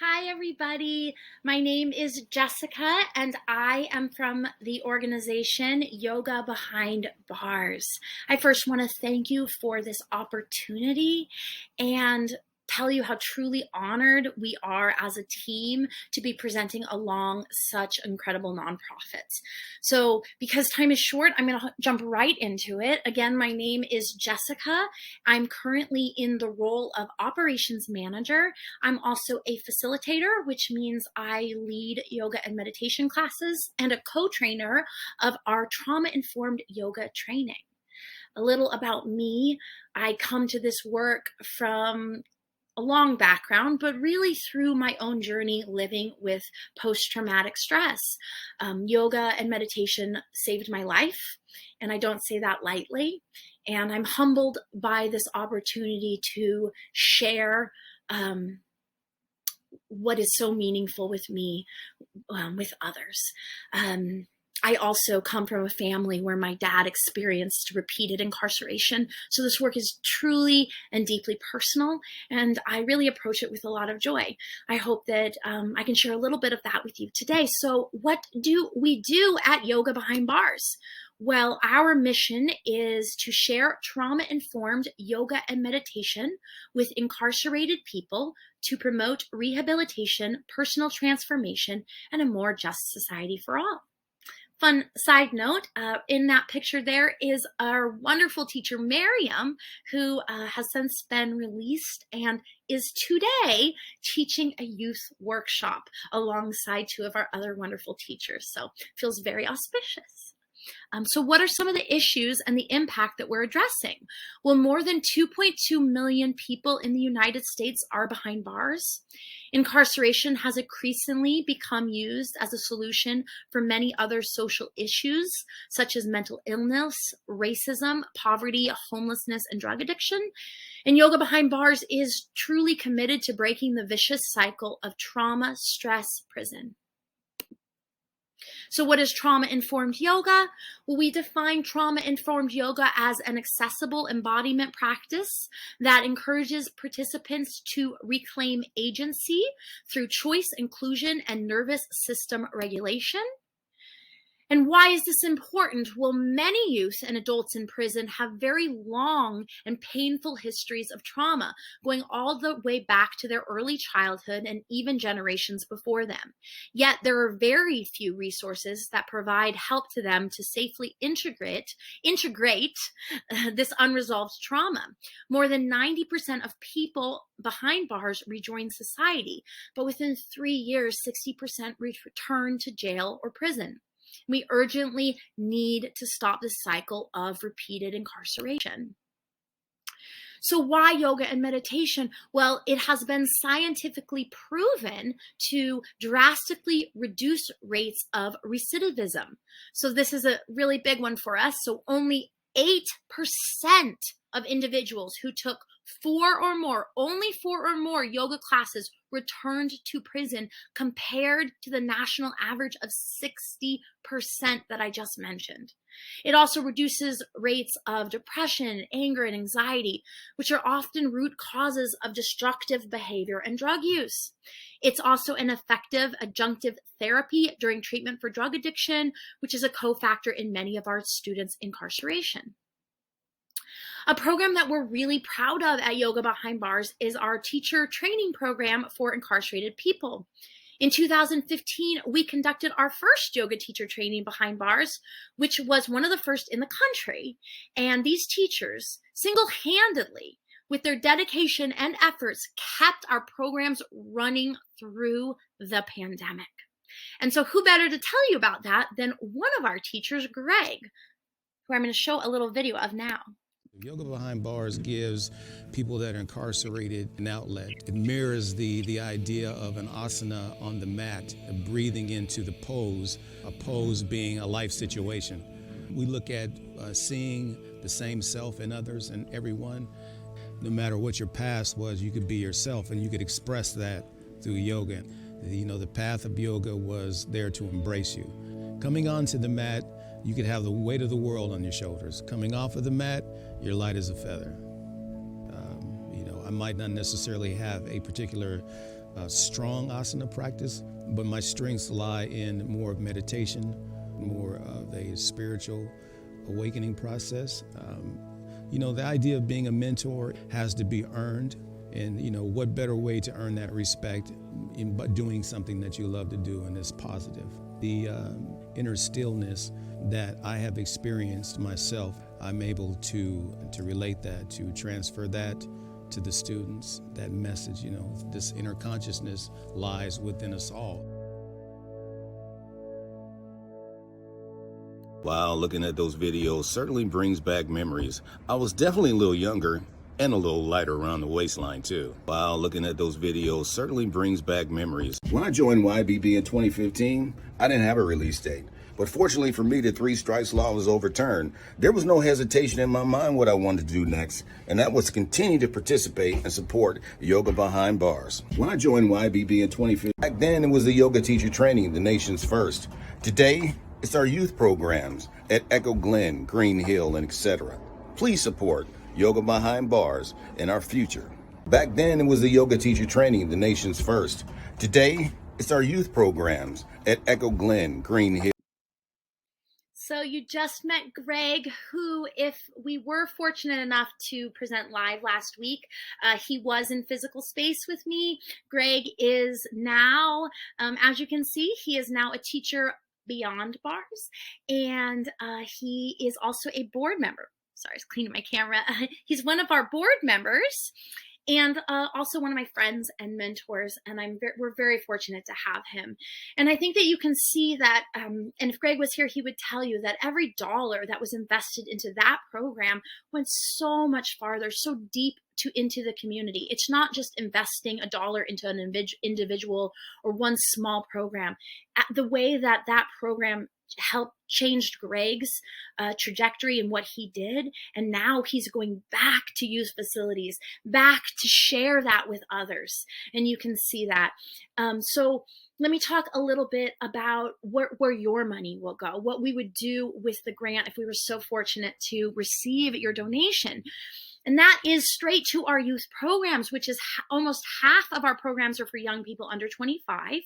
Hi, everybody. My name is Jessica, and I am from the organization Yoga Behind Bars. I first want to thank you for this opportunity and tell you how truly honored we are as a team to be presenting along such incredible nonprofits. So, because time is short, I'm going to jump right into it. Again, my name is Jessica. I'm currently in the role of operations manager. I'm also a facilitator, which means I lead yoga and meditation classes, and a co-trainer of our trauma-informed yoga training. A little about me: I come to this work from a long background, but really through my own journey living with post-traumatic stress. Yoga and meditation saved my life, and I don't say that lightly. And I'm humbled by this opportunity to share what is so meaningful with me with others. I also come from a family where my dad experienced repeated incarceration. So this work is truly and deeply personal, and I really approach it with a lot of joy. I hope that I can share a little bit of that with you today. So what do we do at Yoga Behind Bars? Well, our mission is to share trauma-informed yoga and meditation with incarcerated people to promote rehabilitation, personal transformation, and a more just society for all. Fun side note, in that picture there is our wonderful teacher, Miriam, who has since been released and is today teaching a youth workshop alongside two of our other wonderful teachers. So feels very auspicious. So what are some of the issues and the impact that we're addressing? Well, more than 2.2 million people in the United States are behind bars. Incarceration has increasingly become used as a solution for many other social issues, such as mental illness, racism, poverty, homelessness, and drug addiction. And Yoga Behind Bars is truly committed to breaking the vicious cycle of trauma, stress, prison. So what is trauma-informed yoga? Well, we define trauma-informed yoga as an accessible embodiment practice that encourages participants to reclaim agency through choice, inclusion, and nervous system regulation. And why is this important? Well, many youth and adults in prison have very long and painful histories of trauma, going all the way back to their early childhood and even generations before them. Yet there are very few resources that provide help to them to safely integrate this unresolved trauma. More than 90% of people behind bars rejoin society, but within 3 years, 60% return to jail or prison. We urgently need to stop this cycle of repeated incarceration. So why yoga and meditation? Well, it has been scientifically proven to drastically reduce rates of recidivism. So this is a really big one for us. So only 8% of individuals who took only four or more yoga classes returned to prison, compared to the national average of 60% that I just mentioned. It also reduces rates of depression, anger, and anxiety, which are often root causes of destructive behavior and drug use. It's also an effective adjunctive therapy during treatment for drug addiction, which is a cofactor in many of our students' incarceration. A program that we're really proud of at Yoga Behind Bars is our teacher training program for incarcerated people. In 2015, we conducted our first yoga teacher training behind bars, which was one of the first in the country. And these teachers, single-handedly, with their dedication and efforts, kept our programs running through the pandemic. And so who better to tell you about that than one of our teachers, Greg, who I'm going to show a little video of now. Yoga Behind Bars gives people that are incarcerated an outlet. It mirrors the idea of an asana on the mat, breathing into the pose, a pose being a life situation. We look at seeing the same self in others and everyone. No matter what your past was, you could be yourself, and you could express that through yoga. You know, the path of yoga was there to embrace you. Coming onto the mat, you could have the weight of the world on your shoulders. Coming off of the mat, you're light as a feather. I might not necessarily have a particular strong asana practice, but my strengths lie in more of meditation, more of a spiritual awakening process. The idea of being a mentor has to be earned. And, what better way to earn that respect but doing something that you love to do and is positive. The inner stillness that I have experienced myself, I'm able to relate that, to transfer that to the students. That message, this inner consciousness lies within us all. Wow, looking at those videos certainly brings back memories. I was definitely a little younger and a little lighter around the waistline too. Wow, looking at those videos certainly brings back memories. When I joined YBB in 2015, I didn't have a release date. But fortunately for me, the 3 strikes law was overturned. There was no hesitation in my mind what I wanted to do next, and that was to continue to participate and support Yoga Behind Bars. When I joined YBB in 2015, back then it was the yoga teacher training, the nation's first. Today, it's our youth programs at Echo Glen, Green Hill, and etc. Please support Yoga Behind Bars in our future. Back then, it was the yoga teacher training, the nation's first. Today, it's our youth programs at Echo Glen, Green Hill. So you just met Greg, who, if we were fortunate enough to present live last week, he was in physical space with me. Greg is now, as you can see, he is now a teacher beyond bars, and he is also a board member. Sorry, I was cleaning my camera. He's one of our board members and also one of my friends and mentors, and we're very fortunate to have him. And I think that you can see that, and if Greg was here, he would tell you that every dollar that was invested into that program went so much farther, so deep into the community. It's not just investing a dollar into an individual or one small program. The way that program helped changed Greg's trajectory and what he did, and now he's going back to youth facilities, back to share that with others, and you can see that. So let me talk a little bit about where your money will go, what we would do with the grant if we were so fortunate to receive your donation. And that is straight to our youth programs, which is almost half of our programs are for young people under 25.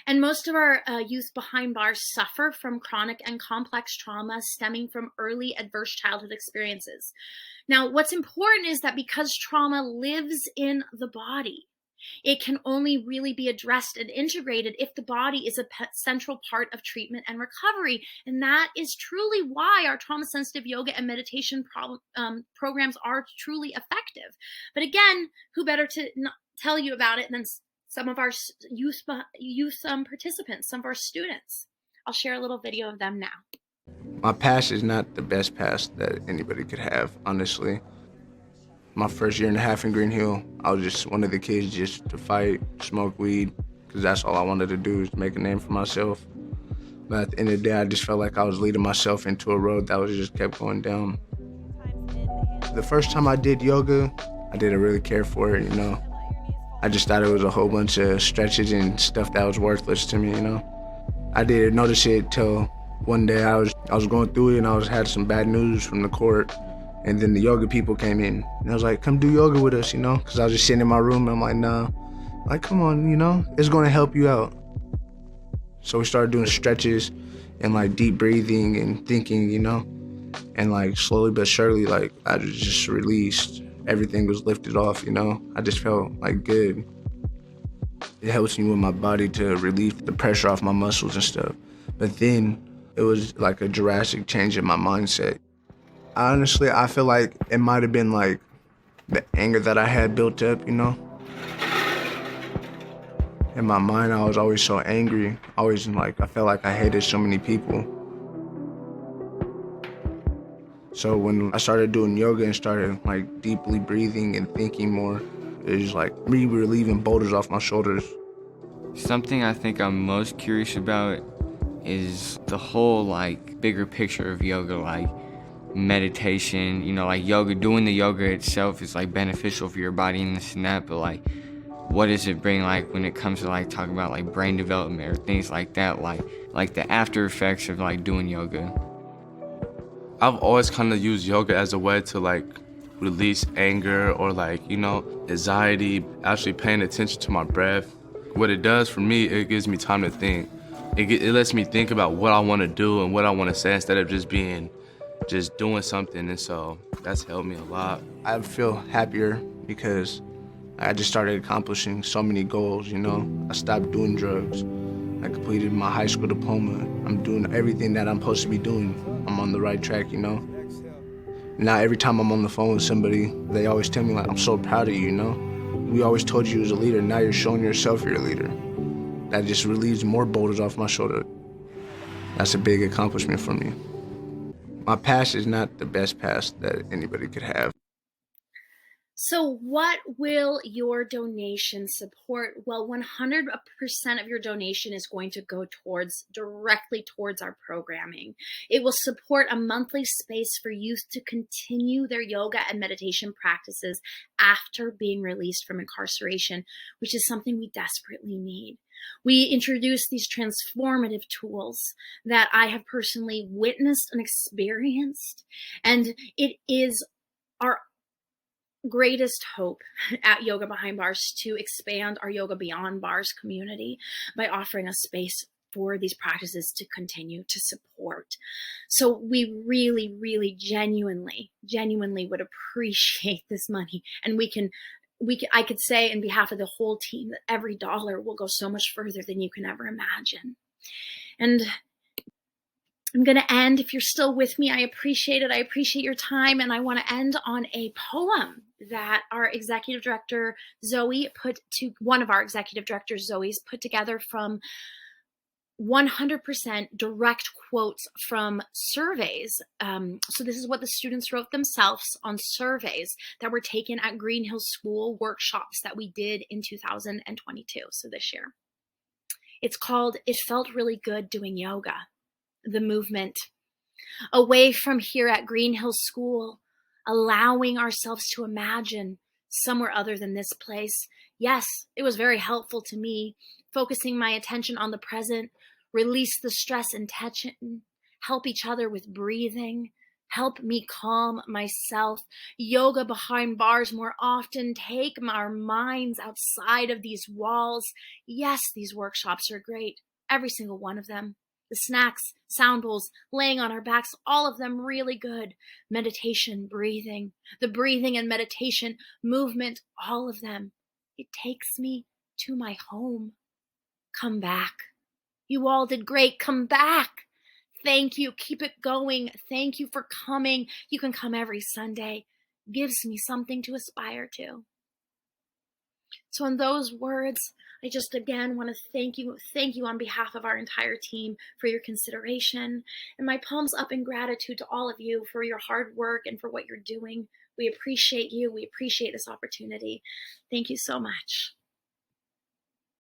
And most of our youth behind bars suffer from chronic and complex trauma stemming from early adverse childhood experiences. Now, what's important is that because trauma lives in the body, it can only really be addressed and integrated if the body is a central part of treatment and recovery. And that is truly why our trauma-sensitive yoga and meditation programs are truly effective. But again, who better to tell you about it than some of our youth participants, some of our students. I'll share a little video of them now. My past is not the best past that anybody could have, honestly. My first year and a half in Green Hill, I was just one of the kids just to fight, smoke weed, because that's all I wanted to do is make a name for myself. But at the end of the day, I just felt like I was leading myself into a road that was just kept going down. The first time I did yoga, I didn't really care for it, I just thought it was a whole bunch of stretches and stuff that was worthless to me, I didn't notice it till one day I was going through it and I had some bad news from the court. And then the yoga people came in and I was like, come do yoga with us, because I was just sitting in my room and I'm like, nah, come on, it's gonna help you out. So we started doing stretches and deep breathing and thinking, and slowly but surely, I just released. Everything was lifted off, I just felt good. It helps me with my body to relieve the pressure off my muscles and stuff. But then it was like a drastic change in my mindset. Honestly, I feel like it might have been the anger that I had built up, In my mind, I was always so angry. Always I felt like I hated so many people. So when I started doing yoga and started deeply breathing and thinking more, it was me relieving boulders off my shoulders. Something I think I'm most curious about is the whole bigger picture of yoga, meditation, yoga, doing the yoga itself is beneficial for your body and this and that, but what does it bring when it comes to talking about brain development or things like that, the after effects of doing yoga? I've always kind of used yoga as a way to release anger or anxiety, actually paying attention to my breath. What it does for me, it gives me time to think. It lets me think about what I want to do and what I want to say instead of just doing something. And so that's helped me a lot. I feel happier because I just started accomplishing so many goals, you know. I stopped doing drugs. I completed my high school diploma. I'm doing everything that I'm supposed to be doing. I'm on the right track, you know. Now every time I'm on the phone with somebody, they always tell me like, I'm so proud of you, you know. We always told you as a leader, now you're showing yourself you're a leader. That just relieves more boulders off my shoulder. That's a big accomplishment for me. My past is not the best past that anybody could have. So what will your donation support? Well, 100% of your donation is going to go directly towards our programming. It will support a monthly space for youth to continue their yoga and meditation practices after being released from incarceration, which is something we desperately need. We introduce these transformative tools that I have personally witnessed and experienced, and it is our greatest hope at Yoga Behind Bars to expand our Yoga Beyond Bars community by offering a space for these practices to continue to support. So we really, really genuinely would appreciate this money. And I could say in behalf of the whole team that every dollar will go so much further than you can ever imagine. And I'm going to end. If you're still with me, I appreciate it. I appreciate your time. And I want to end on a poem that our executive director, one of our executive directors, Zoe's put together from 100% direct quotes from surveys. So this is what the students wrote themselves on surveys that were taken at Green Hills School workshops that we did in 2022, so this year. It's called, "It Felt Really Good Doing Yoga." The movement. Away from here at Green Hills School, allowing ourselves to imagine somewhere other than this place. Yes, it was very helpful to me, focusing my attention on the present, release the stress and tension, help each other with breathing, help me calm myself. Yoga Behind Bars more often, take our minds outside of these walls. Yes, these workshops are great, every single one of them. The snacks, sound bowls, laying on our backs, all of them really good. Meditation, breathing, the breathing and meditation movement, all of them. It takes me to my home. Come back. You all did great. Come back. Thank you. Keep it going. Thank you for coming. You can come every Sunday. Gives me something to aspire to. So in those words, I just again want to thank you on behalf of our entire team for your consideration, and my palms up in gratitude to all of you for your hard work and for what you're doing. We appreciate you. We appreciate this opportunity. Thank you so much.